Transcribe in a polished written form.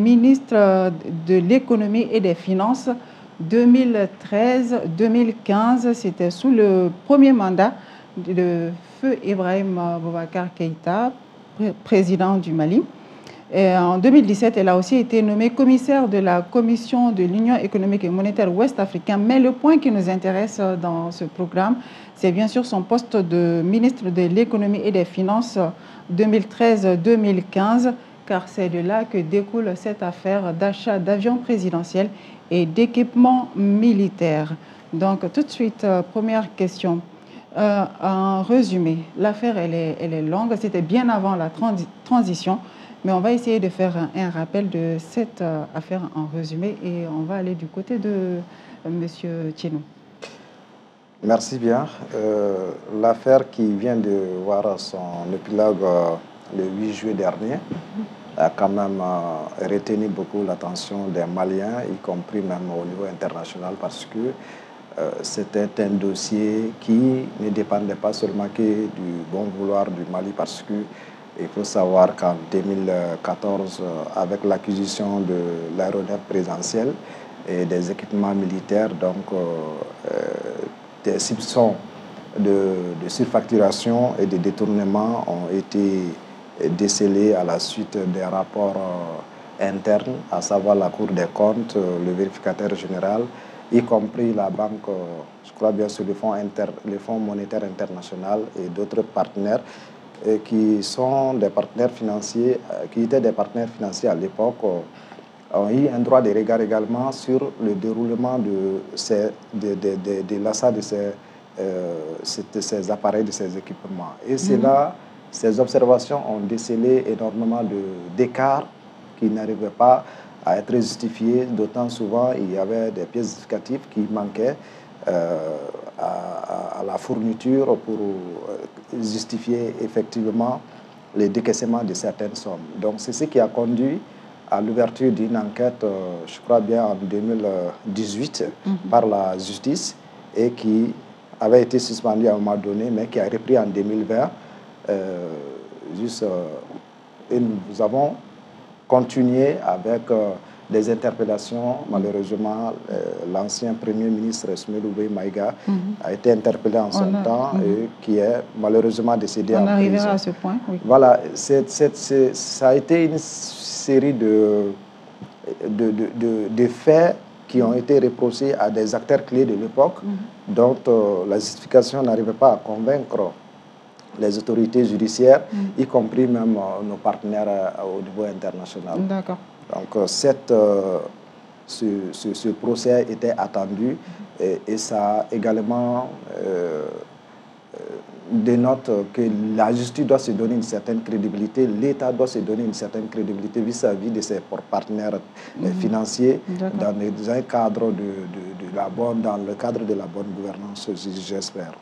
Ministre de l'économie et des finances 2013-2015, c'était sous le premier mandat de feu Ibrahim Boubacar Keïta, président du Mali. Et en 2017, elle a aussi été nommée commissaire de la Commission de l'Union économique et monétaire ouest-africaine. Mais le point qui nous intéresse dans ce programme, c'est bien sûr son poste de ministre de l'économie et des finances 2013-2015, car c'est de là que découle cette affaire d'achat d'avions présidentiels et d'équipements militaires. Donc tout de suite, première question. En résumé, l'affaire elle est longue, c'était bien avant la transition, mais on va essayer de faire un rappel de cette affaire en résumé et on va aller du côté de M. Tchenou. Merci bien. L'affaire qui vient de voir son épilogue le 8 juillet dernier a quand même retenu beaucoup l'attention des Maliens, y compris même au niveau international, parce que c'était un dossier qui ne dépendait pas seulement que du bon vouloir du Mali, parce que il faut savoir qu'en 2014, avec l'acquisition de l'aéronef présidentiel et des équipements militaires, donc des soupçons de surfacturation et de détournement ont été décelés à la suite des rapports internes, à savoir la Cour des comptes, le vérificateur général, y compris la banque, je crois bien sur le Fonds monétaire international et d'autres partenaires qui sont des partenaires financiers, qui étaient des partenaires financiers à l'époque, ont eu un droit de regard également sur le déroulement de l'achat de ces appareils, de ces équipements. Et c'est là, ces observations ont décelé énormément d'écarts qui n'arrivaient pas à être justifiés, d'autant souvent il y avait des pièces justificatives qui manquaient à la fourniture pour justifier effectivement les décaissements de certaines sommes. Donc c'est ce qui a conduit à l'ouverture d'une enquête, je crois bien en 2018, par la justice, et qui avait été suspendue à un moment donné, mais qui a repris en 2020. Et nous avons continué avec des interpellations. Malheureusement, l'ancien Premier ministre Soumaïla Maïga a été interpellé en son temps et qui est malheureusement décédé en prison. On arrivera à ce point, oui. Voilà, ça a été une série de faits qui ont été reprochés à des acteurs clés de l'époque, dont la justification n'arrivait pas à convaincre les autorités judiciaires, y compris même nos partenaires au niveau international. D'accord. Donc ce procès était attendu et ça a également dénote que la justice doit se donner une certaine crédibilité, l'État doit se donner une certaine crédibilité vis-à-vis de ses partenaires financiers dans le cadre de la bonne gouvernance, j'espère.